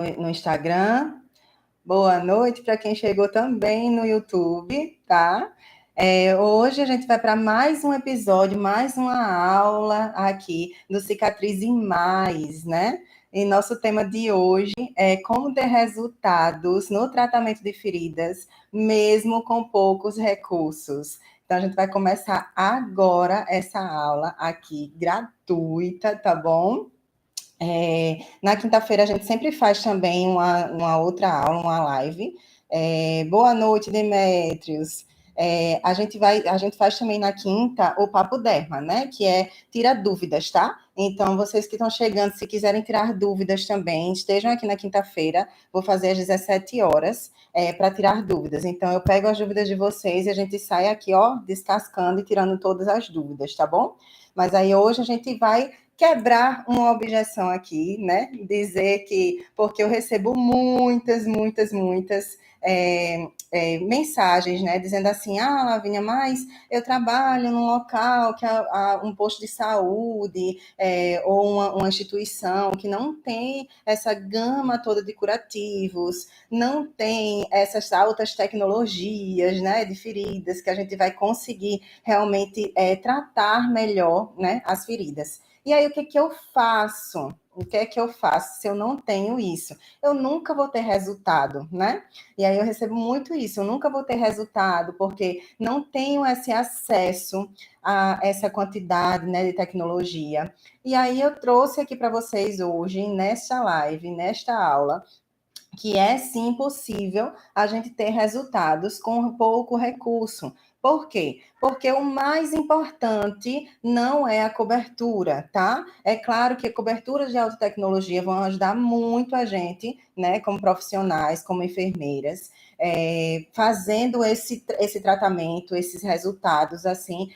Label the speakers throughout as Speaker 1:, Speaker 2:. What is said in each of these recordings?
Speaker 1: no Instagram. Boa noite para quem chegou também no YouTube, tá? Hoje a gente vai para mais um episódio, mais uma aula aqui do Cicatriz e Mais, né? E nosso tema de hoje é como ter resultados no tratamento de feridas, mesmo com poucos recursos. Então, a gente vai começar agora essa aula aqui gratuita, tá bom? Na quinta-feira a gente sempre faz também uma outra aula, uma live. Boa noite, Demétrios. A gente faz também na quinta o Papo Derma, né? Que é tira dúvidas, tá? Então, vocês que estão chegando, se quiserem tirar dúvidas também, estejam aqui na quinta-feira. Vou fazer às 17 horas para tirar dúvidas. Então, eu pego as dúvidas de vocês e a gente sai aqui, ó, descascando e tirando todas as dúvidas, tá bom? Mas aí hoje a gente vai quebrar uma objeção aqui, né? Dizer que, porque eu recebo muitas mensagens, né? Dizendo assim, Lavínia, mas eu trabalho num local que um posto de saúde ou uma instituição que não tem essa gama toda de curativos, não tem essas altas tecnologias, né? De feridas que a gente vai conseguir realmente tratar melhor, né? As feridas. E aí, o que eu faço? O que é que eu faço se eu não tenho isso? Eu nunca vou ter resultado, né? E aí eu recebo muito isso, eu nunca vou ter resultado, porque não tenho esse acesso a essa quantidade, né, de tecnologia. E aí eu trouxe aqui para vocês hoje, nesta live, nesta aula, que é sim possível a gente ter resultados com pouco recurso. Por quê? Porque o mais importante não é a cobertura, tá? É claro que coberturas de alta tecnologia vão ajudar muito a gente, né, como profissionais, como enfermeiras, fazendo esse tratamento, esses resultados, assim,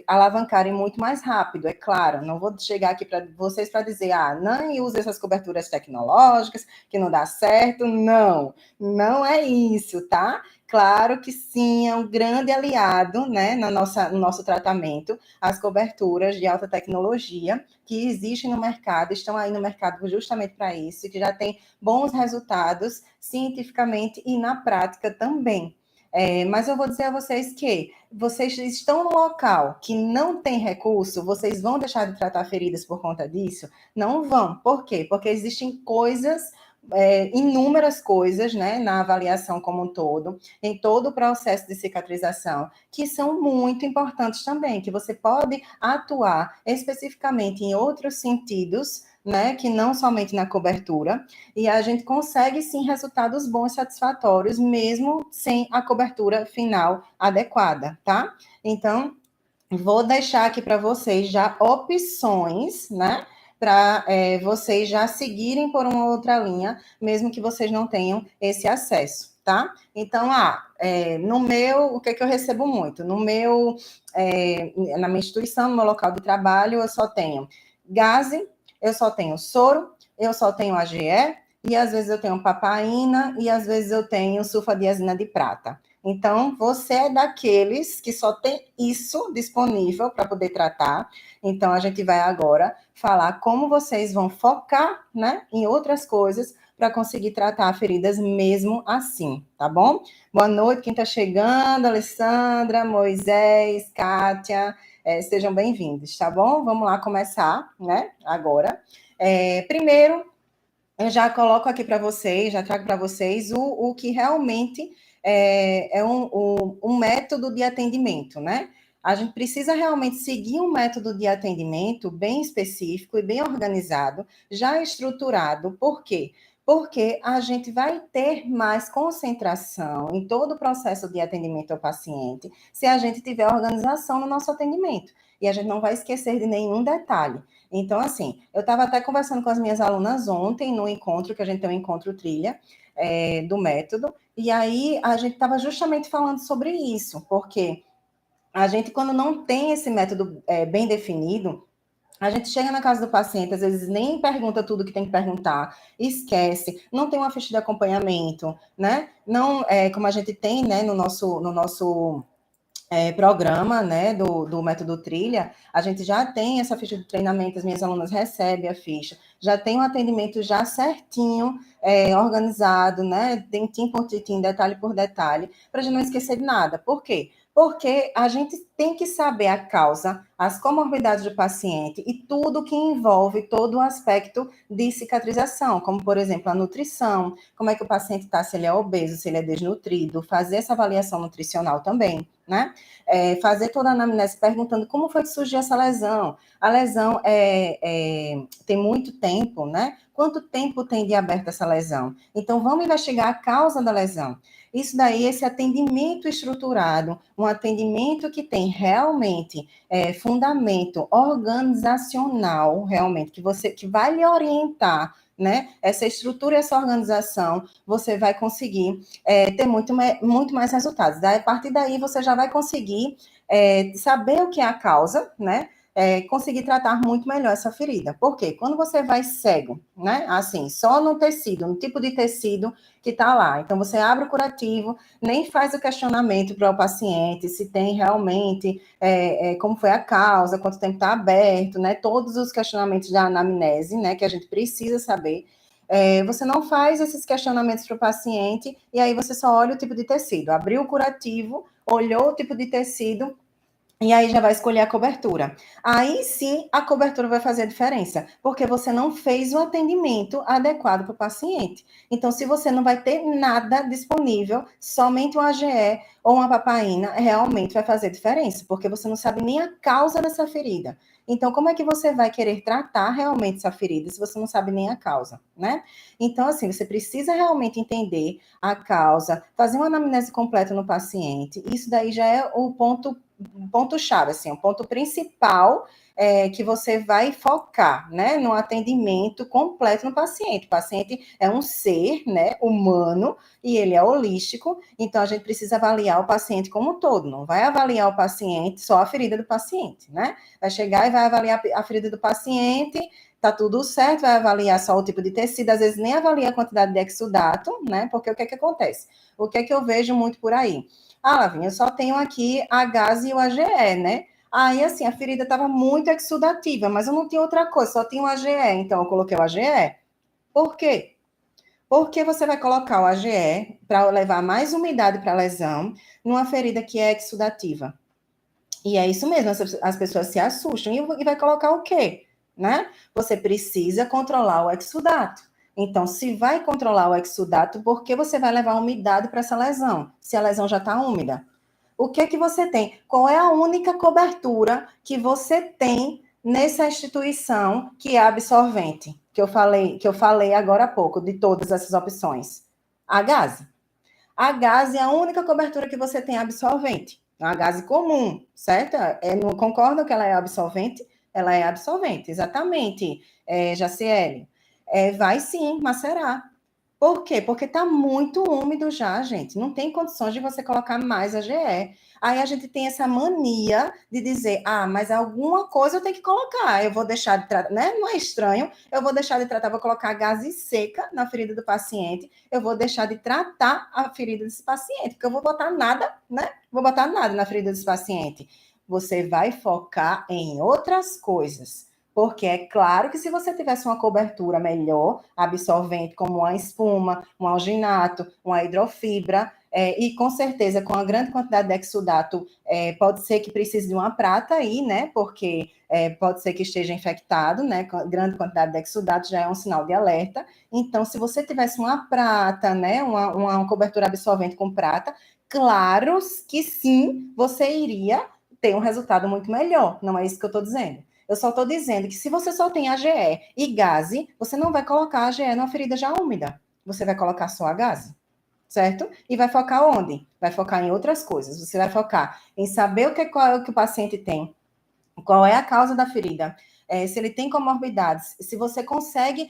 Speaker 1: alavancarem muito mais rápido, é claro. Não vou chegar aqui para vocês para dizer, não use essas coberturas tecnológicas, que não dá certo. Não, não é isso, tá? Claro que sim, é um grande aliado, né, no nosso tratamento, as coberturas de alta tecnologia que existem no mercado, estão aí no mercado justamente para isso, que já tem bons resultados cientificamente e na prática também. Mas eu vou dizer a vocês que vocês estão num local que não tem recurso, vocês vão deixar de tratar feridas por conta disso? Não vão. Por quê? Porque existem coisas, inúmeras coisas, né, na avaliação como um todo, em todo o processo de cicatrização, que são muito importantes também, que você pode atuar especificamente em outros sentidos, né, que não somente na cobertura, e a gente consegue sim resultados bons, satisfatórios, mesmo sem a cobertura final adequada, tá? Então, vou deixar aqui para vocês já opções, né? Para vocês já seguirem por uma outra linha, mesmo que vocês não tenham esse acesso, tá? Então, no meu, o que eu recebo muito? Na minha instituição, no meu local de trabalho, eu só tenho gaze, eu só tenho soro, eu só tenho AGE, e às vezes eu tenho papaina, e às vezes eu tenho sulfadiazina de prata. Então, você é daqueles que só tem isso disponível para poder tratar. Então, a gente vai agora falar como vocês vão focar, né, em outras coisas para conseguir tratar feridas mesmo assim, tá bom? Boa noite, quem está chegando, Alessandra, Moisés, Kátia, sejam bem-vindos, tá bom? Vamos lá começar, né, agora. Primeiro, eu já coloco aqui para vocês, já trago para vocês o que realmente é um método de atendimento, né? A gente precisa realmente seguir um método de atendimento bem específico e bem organizado, já estruturado. Por quê? Porque a gente vai ter mais concentração em todo o processo de atendimento ao paciente se a gente tiver organização no nosso atendimento. E a gente não vai esquecer de nenhum detalhe. Então, assim, eu estava até conversando com as minhas alunas ontem, no encontro, que a gente tem um encontro trilha do método, e aí a gente estava justamente falando sobre isso, porque a gente, quando não tem esse método bem definido, a gente chega na casa do paciente, às vezes nem pergunta tudo que tem que perguntar, esquece, não tem uma ficha de acompanhamento, né? Não, como a gente tem, né, no nosso programa, né, do método Trilha, a gente já tem essa ficha de treinamento, as minhas alunas recebem a ficha, já tem um atendimento já certinho, organizado, né, tintim por tintim, detalhe por detalhe, para a gente não esquecer de nada. Por quê? Porque a gente tem que saber a causa, as comorbidades do paciente e tudo que envolve todo o aspecto de cicatrização, como, por exemplo, a nutrição, como é que o paciente está, se ele é obeso, se ele é desnutrido, fazer essa avaliação nutricional também, né? Fazer toda a anamnese perguntando como foi que surgiu essa lesão. A lesão tem muito tempo, né? Quanto tempo tem de aberta essa lesão? Então, vamos investigar a causa da lesão. Isso daí, esse atendimento estruturado, um atendimento que tem realmente fundamento organizacional, realmente, que vai lhe orientar, né? Essa estrutura e essa organização, você vai conseguir ter muito mais resultados. Daí, a partir daí, você já vai conseguir saber o que é a causa, né? Conseguir tratar muito melhor essa ferida. Por quê? Quando você vai cego, né? Assim, só no tecido, no tipo de tecido que está lá. Então, você abre o curativo, nem faz o questionamento para o paciente se tem realmente como foi a causa, quanto tempo está aberto, né? Todos os questionamentos da anamnese, né? Que a gente precisa saber. Você não faz esses questionamentos para o paciente e aí você só olha o tipo de tecido. Abriu o curativo, olhou o tipo de tecido e aí já vai escolher a cobertura. Aí sim a cobertura vai fazer a diferença, porque você não fez o atendimento adequado para o paciente. Então, se você não vai ter nada disponível, somente um AGE ou uma papaina realmente vai fazer diferença, porque você não sabe nem a causa dessa ferida. Então, como é que você vai querer tratar realmente essa ferida se você não sabe nem a causa, né? Então, assim, você precisa realmente entender a causa, fazer uma anamnese completa no paciente. Isso daí já é o ponto-chave, assim, o ponto principal que você vai focar, né, no atendimento completo no paciente. O paciente é um ser, né, humano, e ele é holístico, então a gente precisa avaliar o paciente como um todo, não vai avaliar o paciente só a ferida do paciente, né? Vai chegar e vai avaliar a ferida do paciente, tá tudo certo, vai avaliar só o tipo de tecido, às vezes nem avalia a quantidade de exudato, né? Porque o que é que acontece? O que é que eu vejo muito por aí? Ah, Lavinha, eu só tenho aqui a gase e o AGE, né? Aí, assim, a ferida estava muito exudativa, mas eu não tinha outra coisa, só tinha o AGE, então eu coloquei o AGE. Por quê? Porque você vai colocar o AGE para levar mais umidade para a lesão numa ferida que é exudativa. E é isso mesmo, as pessoas se assustam e vai colocar o quê? Né? Você precisa controlar o exudato. Então, se vai controlar o exudato, por que você vai levar umidade para essa lesão, se a lesão já está úmida? O que é que você tem? Qual é a única cobertura que você tem nessa instituição que é absorvente? Que eu falei agora há pouco, de todas essas opções. A gase. A gase é a única cobertura que você tem absorvente. É uma gase comum, certo? Não concorda que ela é absorvente? Ela é absorvente, exatamente, Jaciele. Vai sim macerar. Por quê? Porque está muito úmido já, gente. Não tem condições de você colocar mais a GE. Aí a gente tem essa mania de dizer, mas alguma coisa eu tenho que colocar. Eu vou deixar de tratar, né? Não é estranho. Eu vou deixar de tratar, vou colocar gase seca na ferida do paciente. Eu vou deixar de tratar a ferida desse paciente, porque eu vou botar nada, né? Vou botar nada na ferida desse paciente. Você vai focar em outras coisas. Porque é claro que se você tivesse uma cobertura melhor, absorvente, como uma espuma, um alginato, uma hidrofibra, e com certeza com a grande quantidade de exudato, pode ser que precise de uma prata aí, né? Porque pode ser que esteja infectado, né? Com grande quantidade de exudato já é um sinal de alerta. Então, se você tivesse uma prata, né? Uma cobertura absorvente com prata, claro que sim, você iria ter um resultado muito melhor. Não é isso que eu estou dizendo. Eu só estou dizendo que se você só tem AGE e gase, você não vai colocar AGE numa ferida já úmida. Você vai colocar só a gase, certo? E vai focar onde? Vai focar em outras coisas. Você vai focar em saber qual é o que o paciente tem, qual é a causa da ferida, se ele tem comorbidades, se você consegue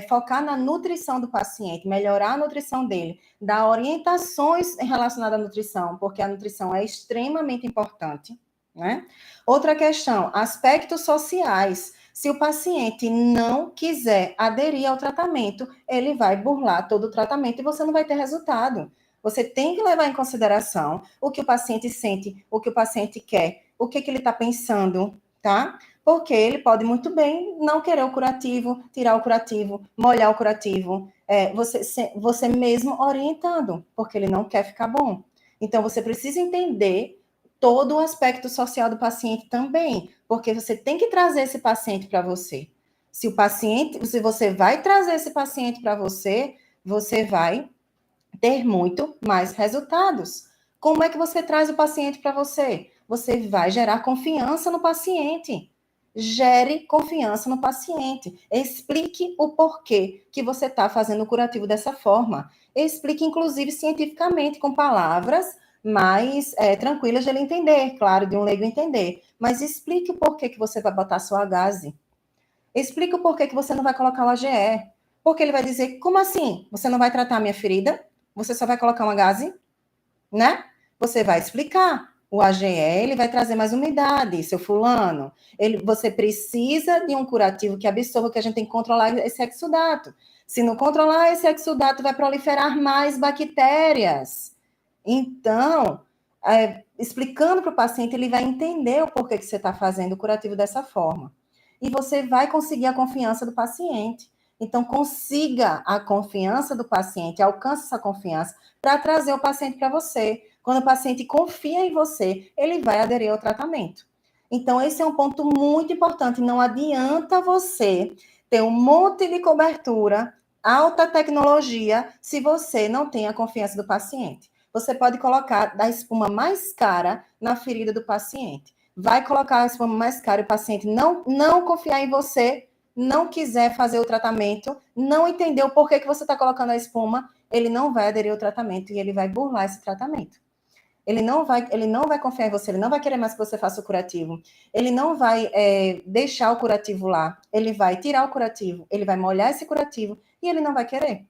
Speaker 1: focar na nutrição do paciente, melhorar a nutrição dele, dar orientações relacionadas à nutrição, porque a nutrição é extremamente importante, né? Outra questão, aspectos sociais. Se o paciente não quiser aderir ao tratamento, ele vai burlar todo o tratamento e você não vai ter resultado. Você tem que levar em consideração o que o paciente sente, o que o paciente quer, o que ele está pensando, tá? Porque ele pode muito bem não querer o curativo, tirar o curativo, molhar o curativo, você mesmo orientando, porque ele não quer ficar bom. Então, você precisa entender todo o aspecto social do paciente também, porque você tem que trazer esse paciente para você. Se você vai trazer esse paciente para você, você vai ter muito mais resultados. Como é que você traz o paciente para você? Você vai gerar confiança no paciente. Gere confiança no paciente. Explique o porquê que você está fazendo o curativo dessa forma. Explique, inclusive, cientificamente, com palavras mais tranquilas de ele entender, claro, de um leigo entender. Mas explique o porquê que você vai botar sua gase. Explique o porquê que você não vai colocar o AGE. Porque ele vai dizer, como assim? Você não vai tratar a minha ferida? Você só vai colocar uma gase? Né? Você vai explicar. O AGE, ele vai trazer mais umidade, seu fulano. Você precisa de um curativo que absorva, que a gente tem que controlar esse exudato. Se não controlar esse exudato, vai proliferar mais bactérias. Então, explicando para o paciente, ele vai entender o porquê que você está fazendo o curativo dessa forma. E você vai conseguir a confiança do paciente. Então, consiga a confiança do paciente, alcance essa confiança para trazer o paciente para você. Quando o paciente confia em você, ele vai aderir ao tratamento. Então, esse é um ponto muito importante. Não adianta você ter um monte de cobertura, alta tecnologia, se você não tem a confiança do paciente. Você pode colocar da espuma mais cara na ferida do paciente. Vai colocar a espuma mais cara e o paciente não confiar em você, não quiser fazer o tratamento, não entender o porquê que você está colocando a espuma, ele não vai aderir ao tratamento e ele vai burlar esse tratamento. Ele não vai confiar em você, ele não vai querer mais que você faça o curativo. Ele não vai deixar o curativo lá. Ele vai tirar o curativo, ele vai molhar esse curativo e ele não vai querer.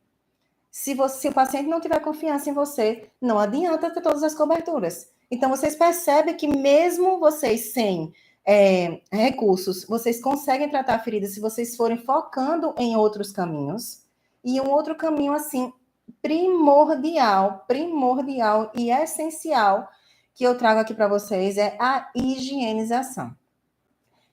Speaker 1: Se o paciente não tiver confiança em você, não adianta ter todas as coberturas. Então, vocês percebem que mesmo vocês sem recursos, vocês conseguem tratar a ferida se vocês forem focando em outros caminhos. E um outro caminho, assim, primordial e essencial que eu trago aqui para vocês é a higienização.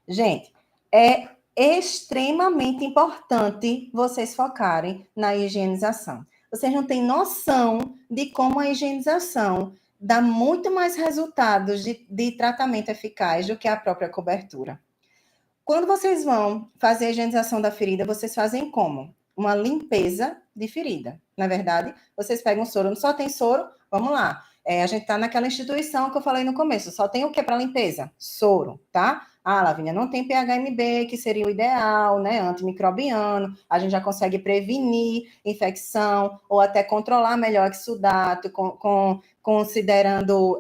Speaker 1: Gente, é extremamente importante vocês focarem na higienização. Vocês não têm noção de como a higienização dá muito mais resultados de tratamento eficaz do que a própria cobertura. Quando vocês vão fazer a higienização da ferida, vocês fazem como? Uma limpeza de ferida. Na verdade, vocês pegam soro. Não só tem soro? Vamos lá. A gente está naquela instituição que eu falei no começo. Só tem o que para limpeza? Soro, tá? Ah, Lavínia, não tem PHMB, que seria o ideal, né? Antimicrobiano. A gente já consegue prevenir infecção ou até controlar melhor exudato, considerando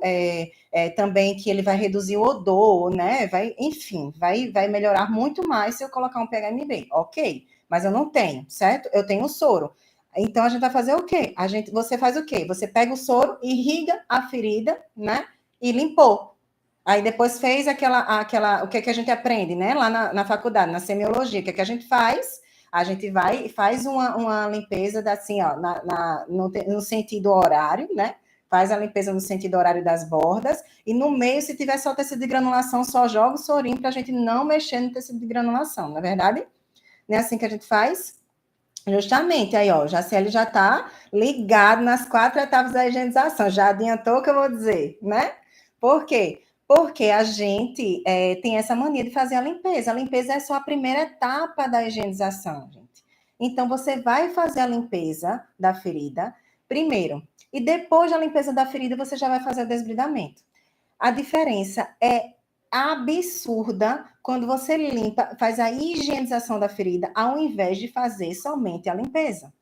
Speaker 1: também que ele vai reduzir o odor, né? Enfim, vai melhorar muito mais se eu colocar um PHMB. Ok, mas eu não tenho, certo? Eu tenho soro. Então, a gente vai fazer o quê? Você faz o quê? Você pega o soro, irriga a ferida, né? E limpou. Aí depois fez o que a gente aprende, né? Lá na faculdade, na semiologia, o que a gente faz? A gente vai e faz uma limpeza assim, ó, no sentido horário, né? Faz a limpeza no sentido horário das bordas, e no meio, se tiver só tecido de granulação, só joga o sorinho para a gente não mexer no tecido de granulação, não é verdade? Não é assim que a gente faz? Justamente, aí, ó, o Jaciele já está ligado nas 4 etapas da higienização, já adiantou o que eu vou dizer, né? Por quê? Porque a gente tem essa mania de fazer a limpeza. A limpeza é só a primeira etapa da higienização, gente. Então, você vai fazer a limpeza da ferida primeiro, e depois da limpeza da ferida, você já vai fazer o desbridamento. A diferença é absurda quando você limpa, faz a higienização da ferida, ao invés de fazer somente a limpeza.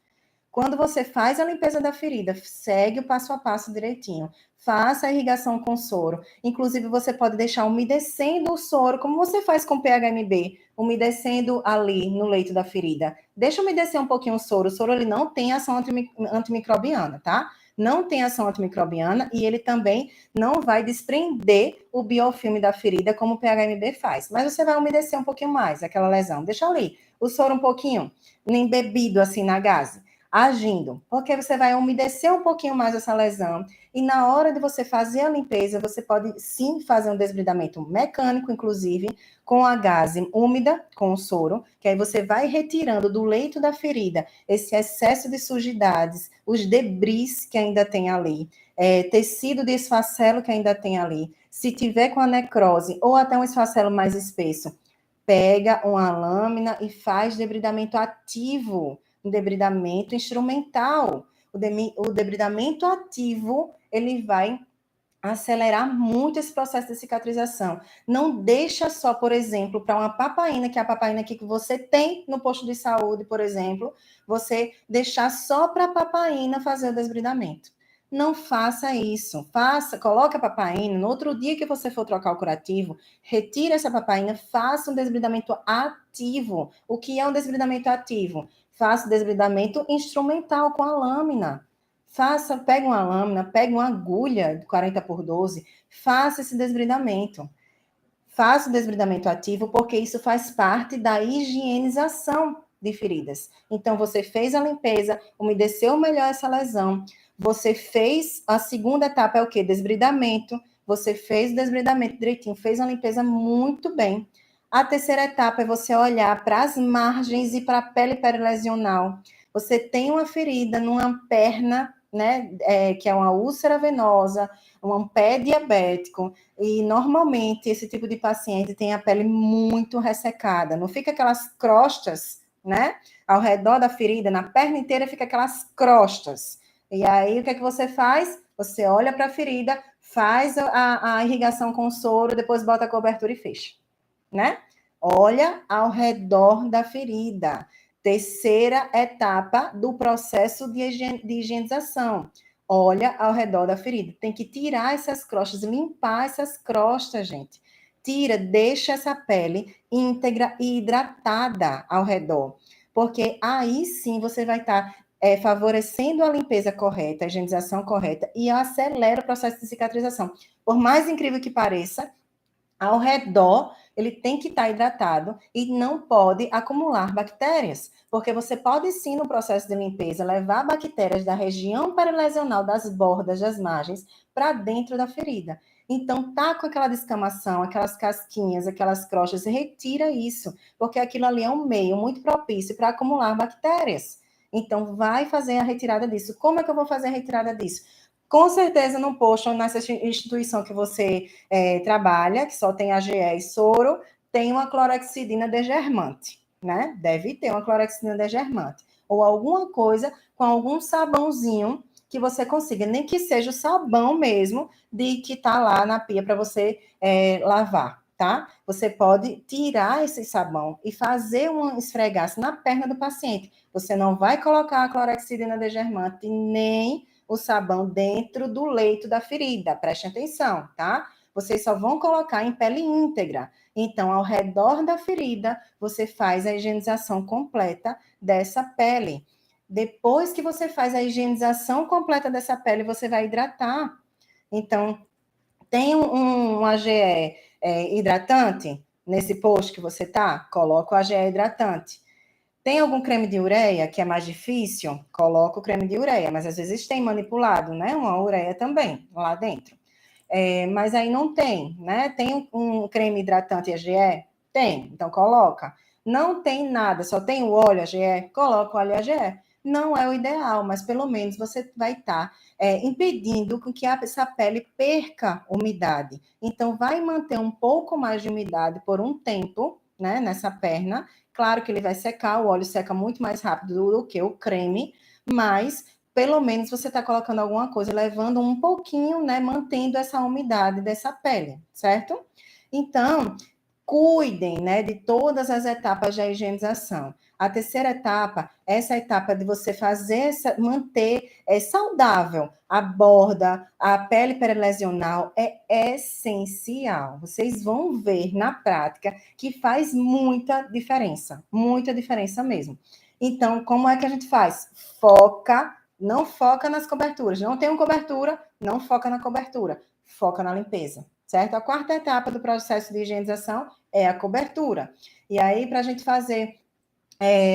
Speaker 1: Quando você faz a limpeza da ferida, segue o passo a passo direitinho. Faça a irrigação com soro. Inclusive, você pode deixar umedecendo o soro, como você faz com PHMB, umedecendo ali no leito da ferida. Deixa umedecer um pouquinho o soro. O soro ele não tem ação antimicrobiana, tá? Não tem ação antimicrobiana e ele também não vai desprender o biofilme da ferida como o PHMB faz. Mas você vai umedecer um pouquinho mais aquela lesão. Deixa ali o soro um pouquinho embebido assim na gaze. agindo, porque você vai umedecer um pouquinho mais essa lesão, e na hora de você fazer a limpeza, você pode sim fazer um desbridamento mecânico, inclusive, com a gaze úmida, com o soro, que aí você vai retirando do leito da ferida esse excesso de sujidades, os debris que ainda tem ali, tecido de esfacelo que ainda tem ali. Se tiver com a necrose ou até um esfacelo mais espesso, pega uma lâmina e faz debridamento ativo, um debridamento instrumental. O debridamento ativo, ele vai acelerar muito esse processo de cicatrização. Não deixa só, por exemplo, para uma papaina, que é a papaina que você tem no posto de saúde, por exemplo, você deixar só para a papaina fazer o desbridamento. Não faça isso. Coloque a papaina, no outro dia que você for trocar o curativo, retire essa papaina, faça um desbridamento ativo. O que é um desbridamento ativo? Faça o desbridamento instrumental com a lâmina. Pegue uma lâmina, pegue uma agulha de 40 por 12, faça esse desbridamento. Faça o desbridamento ativo, porque isso faz parte da higienização de feridas. Então, você fez a limpeza, umedeceu melhor essa lesão, você fez a segunda etapa, é o quê? Desbridamento. Você fez o desbridamento direitinho, fez a limpeza muito bem. A terceira etapa é você olhar para as margens e para a pele perilesional. Você tem uma ferida numa perna, né, que é uma úlcera venosa, um pé diabético, e normalmente esse tipo de paciente tem a pele muito ressecada, não fica aquelas crostas, né? Ao redor da ferida, na perna inteira fica aquelas crostas. E aí o que é que você faz? Você olha para a ferida, faz a irrigação com soro, depois bota a cobertura e fecha, né? Olha ao redor da ferida. Terceira etapa do processo de higienização. Olha ao redor da ferida. Tem que tirar essas crostas, limpar essas crostas, gente. Tira, deixa essa pele íntegra e hidratada ao redor. Porque aí sim você vai estar favorecendo a limpeza correta, a higienização correta e acelera o processo de cicatrização. Por mais incrível que pareça, ao redor, ele tem que estar hidratado e não pode acumular bactérias, porque você pode sim, no processo de limpeza, levar bactérias da região perilesional das bordas das margens para dentro da ferida. Então, tá com aquela descamação, aquelas casquinhas, aquelas crostas, retira isso, porque aquilo ali é um meio muito propício para acumular bactérias. Então, vai fazer a retirada disso. Como é que eu vou fazer a retirada disso? Com certeza, no posto, nessa instituição que você trabalha, que só tem AGE e soro, tem uma clorexidina degermante, né? Deve ter uma clorexidina degermante. Ou alguma coisa com algum sabãozinho que você consiga, nem que seja o sabão mesmo de que tá lá na pia para você lavar, tá? Você pode tirar esse sabão e fazer um esfregaço na perna do paciente. Você não vai colocar a clorexidina degermante nem o sabão dentro do leito da ferida. Preste atenção, tá? Vocês só vão colocar em pele íntegra. Então, ao redor da ferida, você faz a higienização completa dessa pele. Depois que você faz a higienização completa dessa pele, você vai hidratar. Então, tem um AGE hidratante nesse posto que você tá? Coloca o AGE hidratante. Tem algum creme de ureia que é mais difícil? Coloca o creme de ureia, mas às vezes tem manipulado, né? Uma ureia também lá dentro. Mas aí não tem, né? Tem um creme hidratante AGE? Tem, então coloca. Não tem nada, só tem o óleo AGE? Coloca o óleo AGE. Não é o ideal, mas pelo menos você vai estar impedindo que essa pele perca umidade. Então, vai manter um pouco mais de umidade por um tempo, né, nessa perna. Claro que ele vai secar, o óleo seca muito mais rápido do que o creme, mas pelo menos você está colocando alguma coisa, levando um pouquinho, né, mantendo essa umidade dessa pele, certo? Então, cuidem, né, de todas as etapas da higienização. A terceira etapa, essa etapa de você fazer, manter saudável a borda, a pele perilesional, é essencial. Vocês vão ver na prática que faz muita diferença mesmo. Então, como é que a gente faz? Não foca nas coberturas. Não tem uma cobertura, não foca na cobertura. Foca na limpeza, certo? A quarta etapa do processo de higienização é a cobertura. E aí, para a gente fazer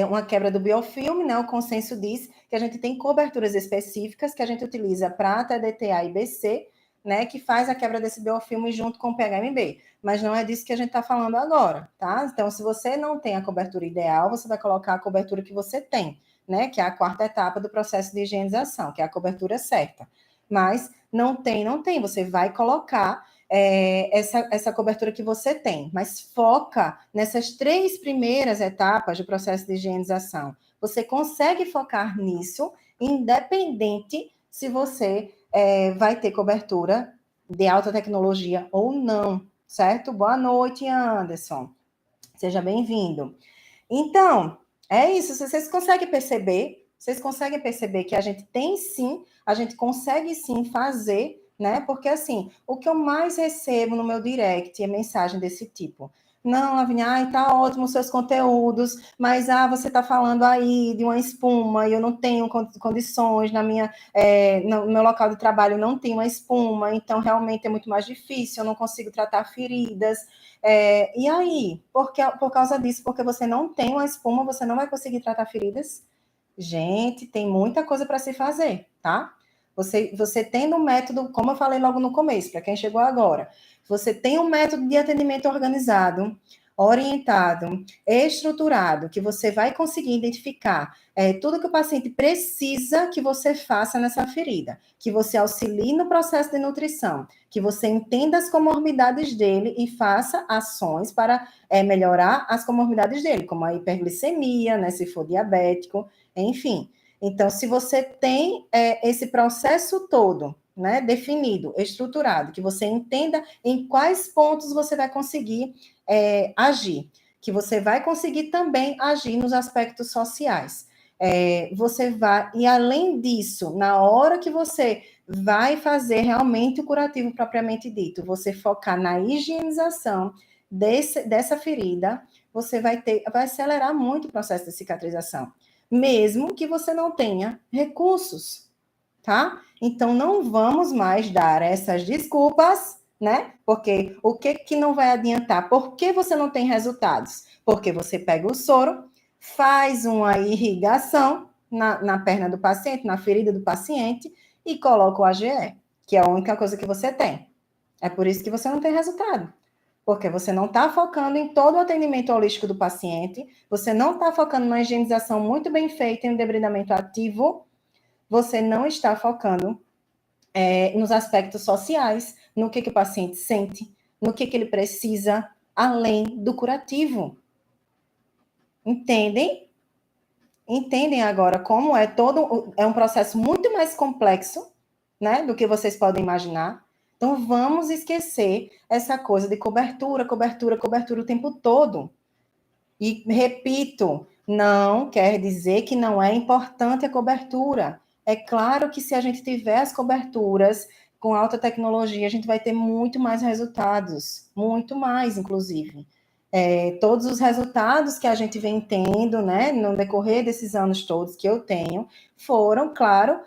Speaker 1: uma quebra do biofilme, né? O consenso diz que a gente tem coberturas específicas que a gente utiliza para TDTA e BC, né? Que faz a quebra desse biofilme junto com o PHMB. Mas não é disso que a gente está falando agora, tá? Então, se você não tem a cobertura ideal, você vai colocar a cobertura que você tem, né? Que é a quarta etapa do processo de higienização, que é a cobertura certa. Mas não tem, não tem. Você vai colocar essa cobertura que você tem, mas foca nessas 3 primeiras etapas do processo de higienização. Você consegue focar nisso, independente se você vai ter cobertura de alta tecnologia ou não, certo? Boa noite, Anderson. Seja bem-vindo. Então, é isso. Vocês conseguem perceber? Vocês conseguem perceber que a gente tem sim, a gente consegue sim fazer, né? Porque assim, o que eu mais recebo no meu direct é mensagem desse tipo. Não, Lavínia, ai, tá ótimo os seus conteúdos, mas você tá falando aí de uma espuma e eu não tenho condições no meu local de trabalho não tem uma espuma, então realmente é muito mais difícil, eu não consigo tratar feridas. E aí, por causa disso, porque você não tem uma espuma, você não vai conseguir tratar feridas? Gente, tem muita coisa para se fazer, tá? Você tendo um método, como eu falei logo no começo, para quem chegou agora, você tem um método de atendimento organizado, orientado, estruturado, que você vai conseguir identificar tudo que o paciente precisa que você faça nessa ferida, que você auxilie no processo de nutrição, que você entenda as comorbidades dele e faça ações para melhorar as comorbidades dele, como a hiperglicemia, né, se for diabético, enfim. Então, se você tem esse processo todo, né, definido, estruturado, que você entenda em quais pontos você vai conseguir agir, que você vai conseguir também agir nos aspectos sociais. Você vai, e além disso, na hora que você vai fazer realmente o curativo propriamente dito, você focar na higienização dessa ferida, você vai acelerar muito o processo de cicatrização, mesmo que você não tenha recursos, tá? Então, não vamos mais dar essas desculpas, né? Porque o que não vai adiantar? Por que você não tem resultados? Porque você pega o soro, faz uma irrigação na perna do paciente, na ferida do paciente, e coloca o AGE, que é a única coisa que você tem. É por isso que você não tem resultado. Porque você não está focando em todo o atendimento holístico do paciente, você não está focando na higienização muito bem feita, em um debridamento ativo, você não está focando nos aspectos sociais, no que o paciente sente, no que ele precisa, além do curativo. Entendem? Entendem agora como é um processo muito mais complexo, né, do que vocês podem imaginar. Então, vamos esquecer essa coisa de cobertura, cobertura, cobertura o tempo todo. E, repito, não quer dizer que não é importante a cobertura. É claro que se a gente tiver as coberturas com alta tecnologia, a gente vai ter muito mais resultados, muito mais, inclusive. Todos os resultados que a gente vem tendo, né, no decorrer desses anos todos que eu tenho, foram, claro,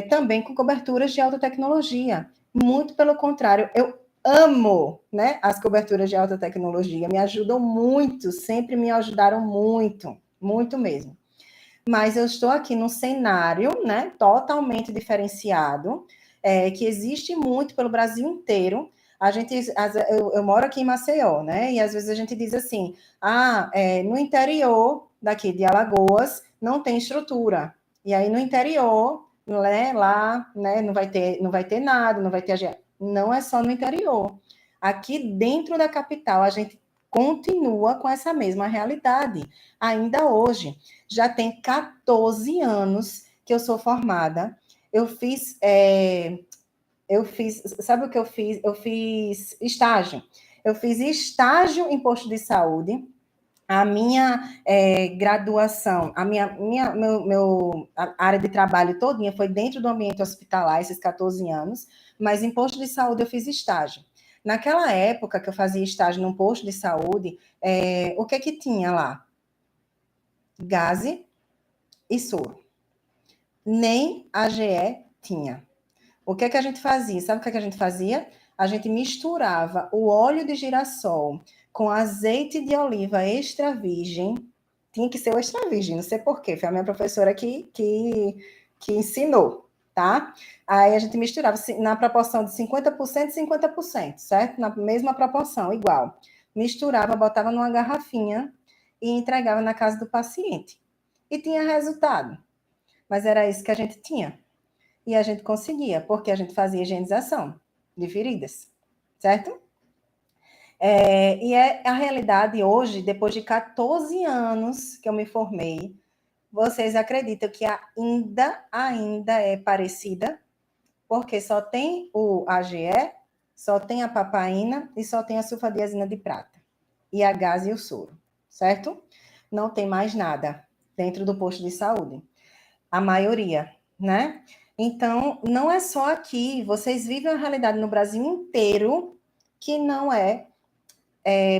Speaker 1: também com coberturas de alta tecnologia. Muito pelo contrário, eu amo, né, as coberturas de alta tecnologia, me ajudam muito, sempre me ajudaram muito, muito mesmo. Mas eu estou aqui num cenário, né, totalmente diferenciado, que existe muito pelo Brasil inteiro. Eu moro aqui em Maceió, né, e às vezes a gente diz assim, no interior daqui de Alagoas não tem estrutura, e aí no interior, né, lá, né, não vai ter nada, não vai ter... Não é só no interior. Aqui dentro da capital, a gente continua com essa mesma realidade, ainda hoje. Já tem 14 anos que eu sou formada. Sabe o que eu fiz? Eu fiz estágio. Eu fiz estágio em posto de saúde. A minha graduação, a área de trabalho todinha foi dentro do ambiente hospitalar, esses 14 anos, mas em posto de saúde eu fiz estágio. Naquela época que eu fazia estágio num posto de saúde, o que tinha lá? Gaze e soro. Nem AGE tinha. O que a gente fazia? Sabe o que a gente fazia? A gente misturava o óleo de girassol com azeite de oliva extra virgem, tinha que ser o extra virgem, não sei por quê, foi a minha professora que ensinou, tá? Aí a gente misturava na proporção de 50% e 50%, certo? Na mesma proporção, igual. Misturava, botava numa garrafinha e entregava na casa do paciente. E tinha resultado. Mas era isso que a gente tinha. E a gente conseguia, porque a gente fazia higienização de feridas, certo? E a realidade hoje, depois de 14 anos que eu me formei, vocês acreditam que ainda é parecida? Porque só tem o AGE, só tem a papaina e só tem a sulfadiazina de prata. E a gás e o soro, certo? Não tem mais nada dentro do posto de saúde. A maioria, né? Então, não é só aqui. Vocês vivem a realidade no Brasil inteiro que não é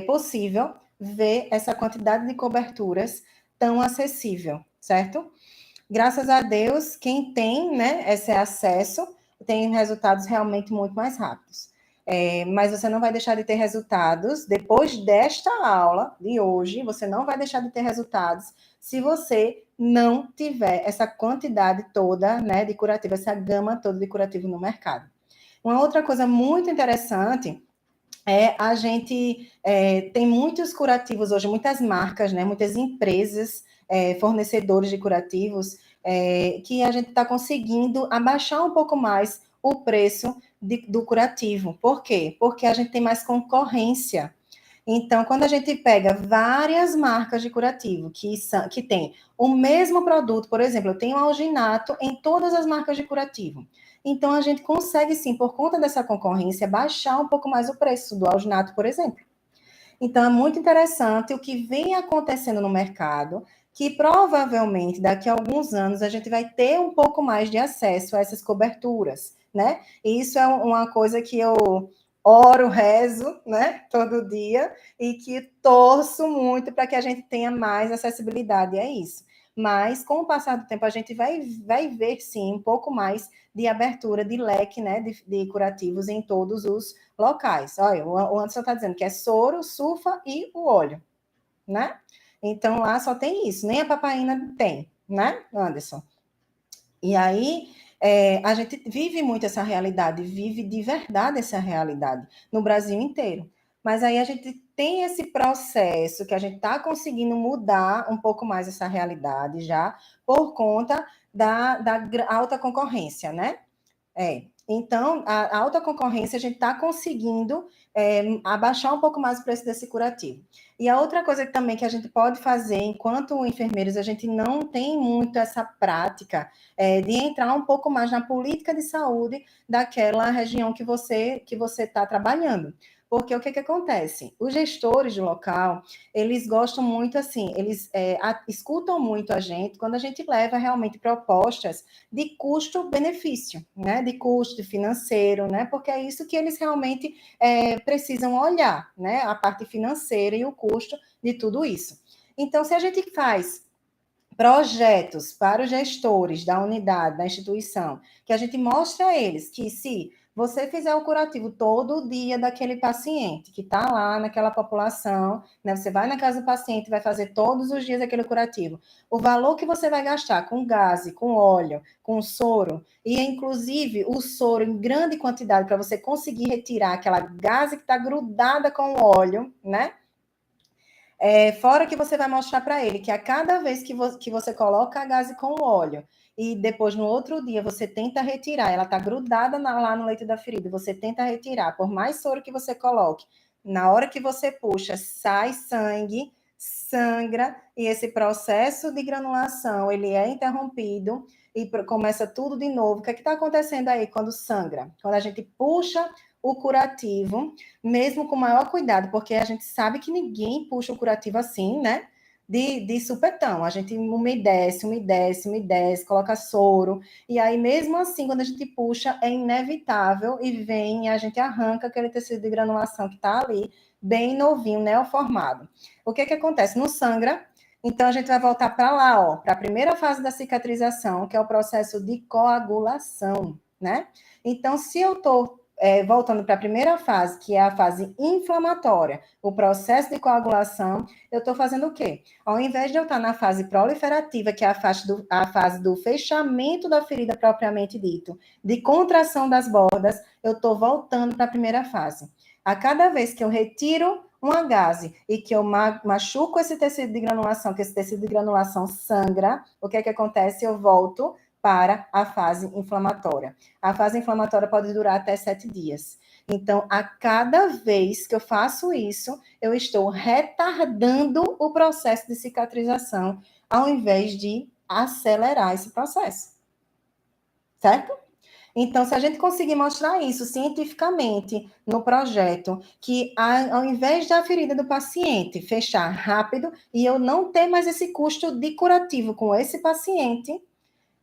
Speaker 1: possível ver essa quantidade de coberturas tão acessível, certo? Graças a Deus, quem tem, né, esse acesso tem resultados realmente muito mais rápidos. Mas você não vai deixar de ter resultados depois desta aula de hoje. Você não vai deixar de ter resultados se você não tiver essa quantidade toda, né, de curativo, essa gama toda de curativo no mercado. Uma outra coisa muito interessante a gente tem muitos curativos hoje, muitas marcas, né, muitas empresas, fornecedores de curativos, que a gente está conseguindo abaixar um pouco mais o preço do curativo. Por quê? Porque a gente tem mais concorrência. Então, quando a gente pega várias marcas de curativo que tem o mesmo produto, por exemplo, eu tenho alginato em todas as marcas de curativo. Então, a gente consegue, sim, por conta dessa concorrência, baixar um pouco mais o preço do alginato, por exemplo. Então, é muito interessante o que vem acontecendo no mercado, que provavelmente daqui a alguns anos a gente vai ter um pouco mais de acesso a essas coberturas, né? E isso é uma coisa que eu oro, rezo, né, todo dia, e que torço muito para que a gente tenha mais acessibilidade a isso. Mas, com o passar do tempo, a gente vai ver, sim, um pouco mais de abertura de leque, né, de curativos em todos os locais. Olha, o Anderson está dizendo que é soro, sulfa e o óleo, né? Então, lá só tem isso, nem a papaina tem, né, Anderson? E aí, a gente vive muito essa realidade, vive de verdade essa realidade no Brasil inteiro. Mas aí a gente tem esse processo que a gente está conseguindo mudar um pouco mais essa realidade já, por conta da alta concorrência, né? Então, a alta concorrência, a gente está conseguindo abaixar um pouco mais o preço desse curativo. E a outra coisa também que a gente pode fazer, enquanto enfermeiros, a gente não tem muito essa prática de entrar um pouco mais na política de saúde daquela região que você está trabalhando. Porque o que, que acontece? Os gestores de local, eles gostam muito assim, eles escutam muito a gente quando a gente leva realmente propostas de custo-benefício, né? De custo financeiro, né? Porque é isso que eles realmente precisam olhar, né? A parte financeira e o custo de tudo isso. Então, se a gente faz projetos para os gestores da unidade, da instituição, que a gente mostre a eles que se você fizer o curativo todo dia daquele paciente que está lá naquela população, né? Você vai na casa do paciente, vai fazer todos os dias aquele curativo. O valor que você vai gastar com gás, com óleo, com soro, e inclusive o soro em grande quantidade para você conseguir retirar aquela gás que está grudada com o óleo, né? Fora que você vai mostrar para ele que a cada vez que você coloca a gase com óleo e depois no outro dia você tenta retirar, ela está grudada lá no leito da ferida, você tenta retirar, por mais soro que você coloque, na hora que você puxa, sai sangue, sangra, e esse processo de granulação, ele é interrompido e começa tudo de novo. O que está acontecendo aí quando sangra? Quando a gente puxa o curativo, mesmo com maior cuidado, porque a gente sabe que ninguém puxa o curativo assim, né? De supetão. A gente umedece, coloca soro. E aí, mesmo assim, quando a gente puxa, é inevitável e vem, a gente arranca aquele tecido de granulação que está ali, bem novinho, neoformado. O que acontece? Não sangra. Então, a gente vai voltar para lá, ó, para a primeira fase da cicatrização, que é o processo de coagulação, né? Então, se eu estou voltando para a primeira fase, que é a fase inflamatória, o processo de coagulação, eu estou fazendo o quê? Ao invés de eu estar na fase proliferativa, que é a fase do fechamento da ferida propriamente dito, de contração das bordas, eu estou voltando para a primeira fase. A cada vez que eu retiro uma gase e que eu machuco esse tecido de granulação, que esse tecido de granulação sangra, o que é que acontece? Eu volto para a fase inflamatória. A fase inflamatória pode durar até 7 dias. Então, a cada vez que eu faço isso, eu estou retardando o processo de cicatrização, ao invés de acelerar esse processo. Certo? Então, se a gente conseguir mostrar isso cientificamente no projeto, que ao invés da ferida do paciente fechar rápido e eu não ter mais esse custo de curativo com esse paciente,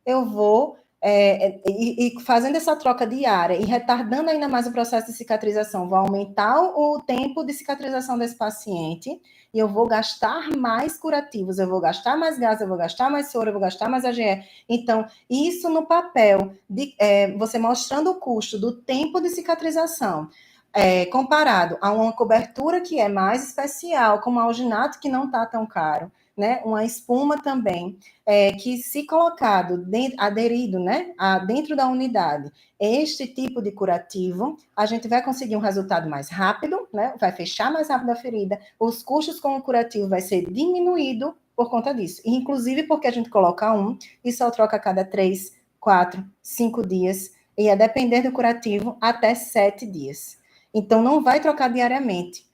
Speaker 1: eu vou, fazendo essa troca diária e retardando ainda mais o processo de cicatrização, vou aumentar o tempo de cicatrização desse paciente e eu vou gastar mais curativos, eu vou gastar mais gás, eu vou gastar mais soro, eu vou gastar mais AGE. Então, isso no papel, você mostrando o custo do tempo de cicatrização, comparado a uma cobertura que é mais especial, como a alginato, que não está tão caro, né? Uma espuma também, que se colocado, aderido, né, dentro da unidade, este tipo de curativo, a gente vai conseguir um resultado mais rápido, né? Vai fechar mais rápido a ferida, os custos com o curativo vai ser diminuído por conta disso. Inclusive porque a gente coloca e só troca a cada 3, 4, 5 dias, e a depender do curativo, até 7 dias. Então, não vai trocar diariamente.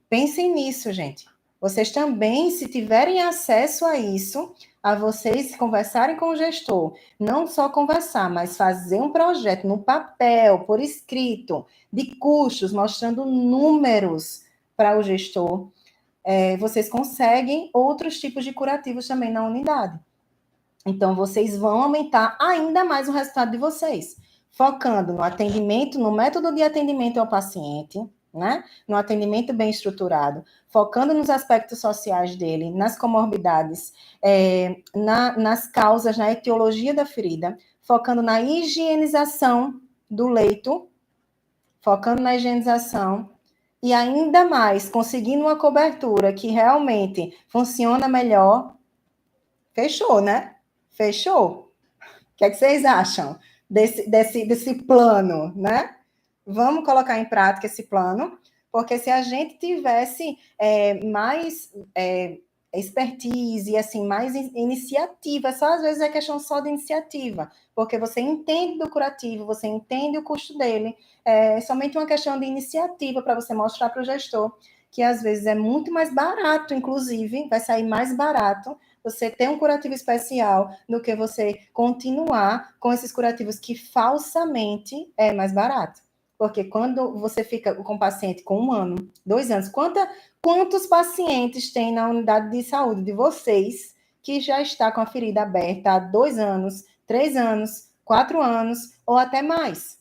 Speaker 1: Pensem nisso, gente. Vocês também, se tiverem acesso a isso, a vocês conversarem com o gestor, não só conversar, mas fazer um projeto no papel, por escrito, de custos, mostrando números para o gestor, vocês conseguem outros tipos de curativos também na unidade. Então, vocês vão aumentar ainda mais o resultado de vocês, focando no atendimento, no método de atendimento ao paciente, né? No atendimento bem estruturado, focando nos aspectos sociais dele, nas comorbidades, nas causas, na etiologia da ferida, focando na higienização do leito, focando na higienização, e ainda mais, conseguindo uma cobertura que realmente funciona melhor, fechou, né? Fechou? O que é que vocês acham desse plano, né? Vamos colocar em prática esse plano, porque se a gente tivesse mais expertise, assim, mais iniciativa, só às vezes é questão só de iniciativa, porque você entende do curativo, você entende o custo dele, é somente uma questão de iniciativa para você mostrar para o gestor que às vezes é muito mais barato, inclusive, vai sair mais barato você ter um curativo especial do que você continuar com esses curativos que falsamente é mais barato. Porque quando você fica com o paciente com 1 ano, 2 anos, quantos pacientes tem na unidade de saúde de vocês que já está com a ferida aberta há 2 anos, 3 anos, 4 anos ou até mais?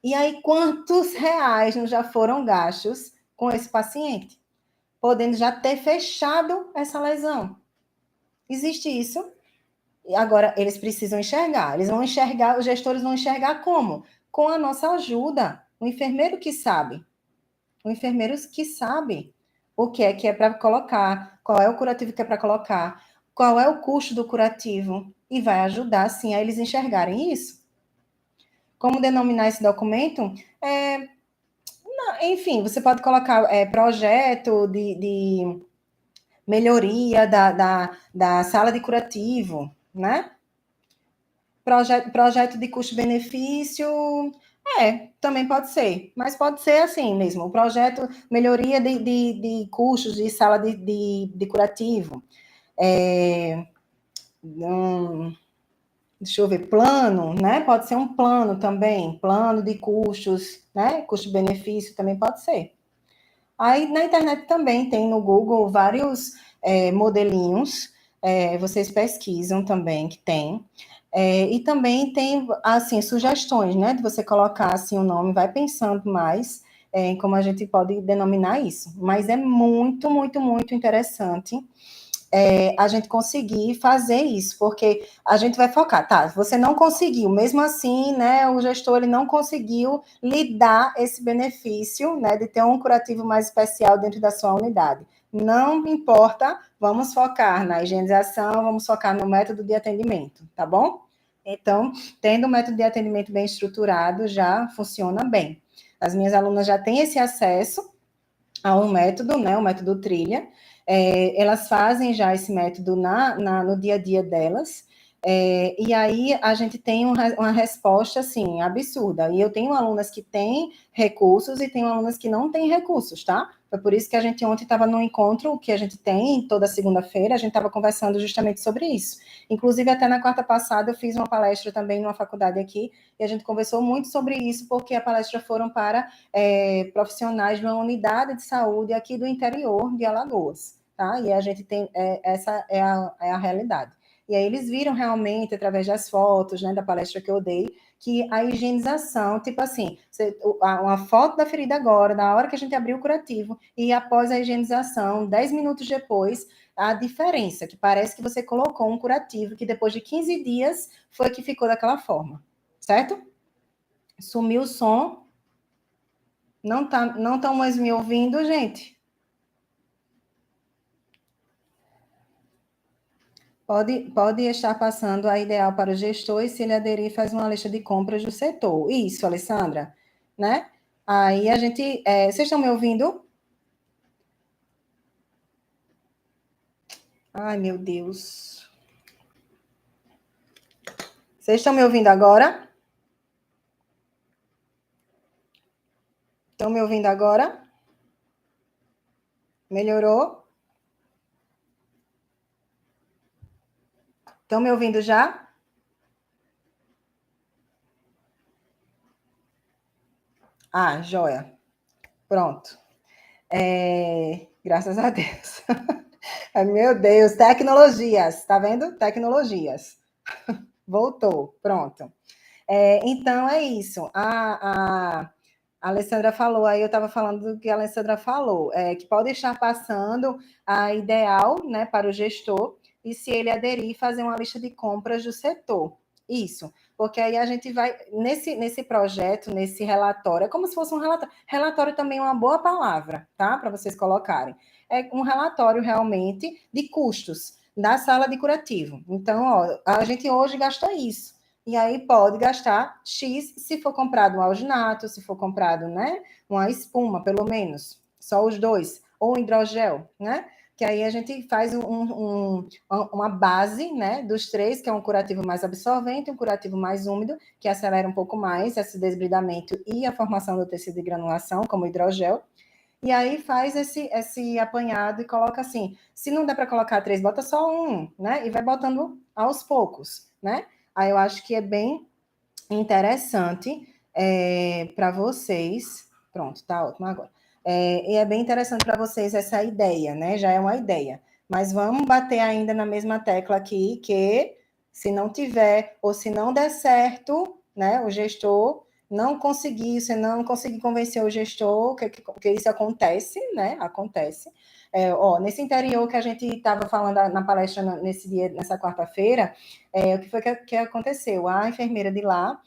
Speaker 1: E aí, quantos reais não já foram gastos com esse paciente? Podendo já ter fechado essa lesão. Existe isso. Agora, eles precisam enxergar. Eles vão enxergar, os gestores vão enxergar como? Com a nossa ajuda. O enfermeiro que sabe. O enfermeiro que sabe o que é para colocar, qual é o curativo que é para colocar, qual é o custo do curativo, e vai ajudar, sim, a eles enxergarem isso. Como denominar esse documento? Enfim, você pode colocar projeto de melhoria da sala de curativo, né? Projeto de custo-benefício, também pode ser, mas pode ser assim mesmo, o projeto melhoria de custos de sala de curativo, deixa eu ver, plano, né? Pode ser um plano também, plano de custos, né? Custo-benefício também pode ser. Aí na internet também tem no Google vários modelinhos, vocês pesquisam também que tem. E também tem, assim, sugestões, né? De você colocar, assim, o nome, vai pensando mais em como a gente pode denominar isso. Mas é muito, muito, muito interessante a gente conseguir fazer isso, porque a gente vai focar, tá? Você não conseguiu, mesmo assim, né? O gestor ele não conseguiu lhe dar esse benefício, né? De ter um curativo mais especial dentro da sua unidade. Não importa, vamos focar na higienização, vamos focar no método de atendimento, tá bom? Então, tendo o método de atendimento bem estruturado, já funciona bem. As minhas alunas já têm esse acesso a um método, né, o método Trilha. Elas fazem já esse método no dia a dia delas, e aí a gente tem uma resposta, assim, absurda. E eu tenho alunas que têm recursos e tenho alunas que não têm recursos, tá? Foi por isso que a gente ontem estava no encontro que a gente tem toda segunda-feira, a gente estava conversando justamente sobre isso. Inclusive, até na quarta passada, eu fiz uma palestra também numa faculdade aqui, e a gente conversou muito sobre isso, porque a palestra foram para profissionais de uma unidade de saúde aqui do interior de Alagoas, tá? E a gente tem, essa é a realidade. E aí eles viram realmente, através das fotos, né, da palestra que eu dei, que a higienização, tipo assim, uma foto da ferida agora, na hora que a gente abriu o curativo, e após a higienização, 10 minutos depois, a diferença, que parece que você colocou um curativo, que depois de 15 dias foi que ficou daquela forma, certo? Sumiu o som. Não estão mais me ouvindo, gente? Pode estar passando a ideal para o gestor e se ele aderir, faz uma lista de compras do setor. Isso, Alessandra, né? Aí a gente... vocês estão me ouvindo? Ai, meu Deus. Vocês estão me ouvindo agora? Estão me ouvindo agora? Melhorou? Estão me ouvindo já? Ah, joia. Pronto. Graças a Deus. Meu Deus, tecnologias, tá vendo? Tecnologias. Voltou, pronto. Então é isso. A Alessandra falou, aí eu estava falando do que a Alessandra falou, que pode estar passando a ideal, né, para o gestor, e se ele aderir, fazer uma lista de compras do setor. Isso, porque aí a gente vai, nesse projeto, nesse relatório, é como se fosse um relatório. Relatório também é uma boa palavra, tá? Para vocês colocarem. É um relatório realmente de custos da sala de curativo. Então, ó, a gente hoje gastou isso. E aí pode gastar X se for comprado um alginato, se for comprado, né, uma espuma, pelo menos, só os dois, ou um hidrogel, né? Que aí a gente faz uma base, né, dos três, que é um curativo mais absorvente, um curativo mais úmido, que acelera um pouco mais esse desbridamento e a formação do tecido de granulação, como o hidrogel. E aí faz esse apanhado e coloca assim, se não der para colocar três, bota só um, né? E vai botando aos poucos, né? Aí eu acho que é bem interessante para vocês. Pronto, tá ótimo agora. E é bem interessante para vocês essa ideia, né? Já é uma ideia. Mas vamos bater ainda na mesma tecla aqui, que se não tiver, ou se não der certo, né? O gestor não conseguir, você não conseguir convencer o gestor que isso acontece, né? Acontece. Nesse interior que a gente estava falando na palestra nesse dia, nessa quarta-feira, o que foi que aconteceu? A enfermeira de lá,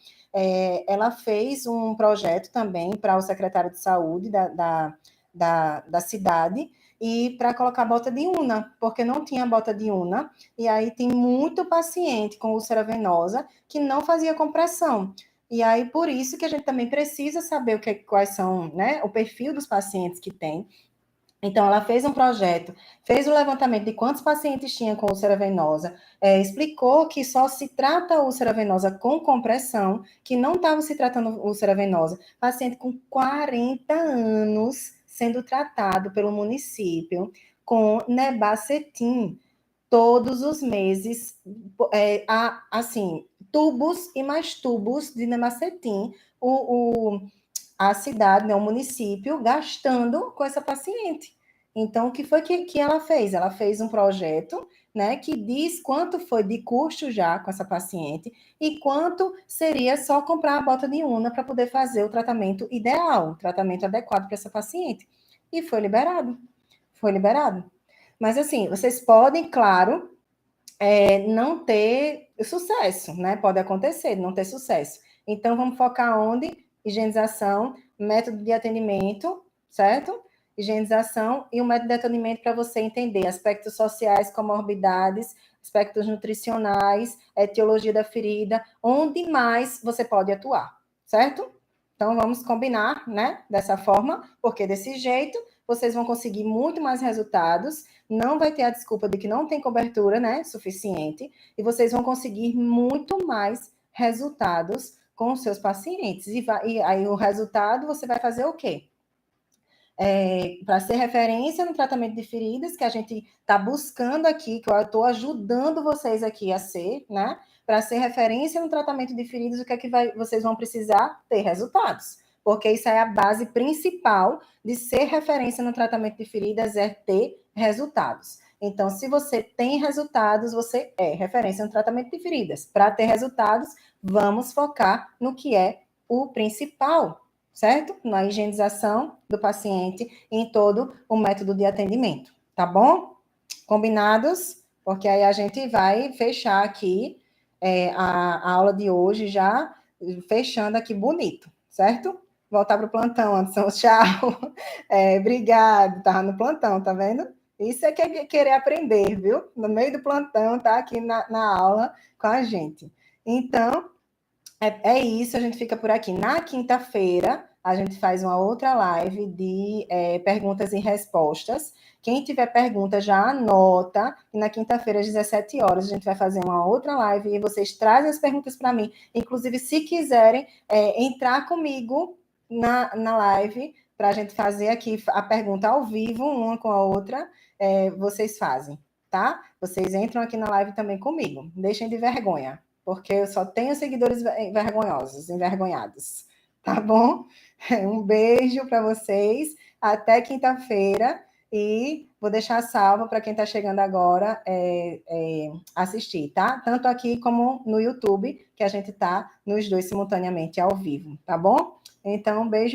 Speaker 1: ela fez um projeto também para o secretário de saúde da cidade, e para colocar bota de UNA, porque não tinha bota de UNA, e aí tem muito paciente com úlcera venosa que não fazia compressão. E aí, por isso que a gente também precisa saber quais são, né, o perfil dos pacientes que tem. Então, ela fez um projeto, fez o levantamento de quantos pacientes tinha com úlcera venosa, explicou que só se trata úlcera venosa com compressão, que não estava se tratando úlcera venosa. Paciente com 40 anos sendo tratado pelo município com nebacetim todos os meses, assim, tubos e mais tubos de nebacetim, a cidade, né, o município, gastando com essa paciente. Então, o que foi que ela fez? Ela fez um projeto, né, que diz quanto foi de custo já com essa paciente e quanto seria só comprar a bota de UNA para poder fazer o tratamento ideal, o tratamento adequado para essa paciente. E foi liberado. Foi liberado. Mas, assim, vocês podem, claro, não ter sucesso, né? Pode acontecer, não ter sucesso. Então, vamos focar onde? Higienização, método de atendimento, certo? Higienização e um método de atendimento para você entender aspectos sociais, comorbidades, aspectos nutricionais, etiologia da ferida, onde mais você pode atuar, certo? Então, vamos combinar, né? Dessa forma, porque desse jeito vocês vão conseguir muito mais resultados, não vai ter a desculpa de que não tem cobertura, né, suficiente, e vocês vão conseguir muito mais resultados com os seus pacientes. E aí o resultado você vai fazer o quê? Para ser referência no tratamento de feridas, que a gente está buscando aqui, que eu estou ajudando vocês aqui a ser, né? Para ser referência no tratamento de feridas, o que é que vocês vão precisar? Ter resultados. Porque isso é a base principal de ser referência no tratamento de feridas, é ter resultados. Então, se você tem resultados, você é referência no tratamento de feridas. Para ter resultados, vamos focar no que é o principal, certo? Na higienização do paciente e em todo o método de atendimento, tá bom? Combinados? Porque aí a gente vai fechar aqui a aula de hoje já fechando aqui bonito, certo? Voltar para o plantão, Anderson, tchau. Obrigado, estava no plantão, tá vendo? Isso é querer aprender, viu? No meio do plantão, tá aqui na aula com a gente. Então, é isso, a gente fica por aqui. Na quinta-feira, a gente faz uma outra live de perguntas e respostas. Quem tiver pergunta, já anota. E na quinta-feira, às 17 horas, a gente vai fazer uma outra live e vocês trazem as perguntas para mim. Inclusive, se quiserem entrar comigo na live, para a gente fazer aqui a pergunta ao vivo, uma com a outra, vocês fazem, tá? Vocês entram aqui na live também comigo. Deixem de vergonha, porque eu só tenho seguidores vergonhosos, envergonhados. Tá bom? Um beijo para vocês. Até quinta-feira. E vou deixar salvo para quem está chegando agora assistir, tá? Tanto aqui como no YouTube, que a gente está nos dois simultaneamente ao vivo, tá bom? Então, um beijo.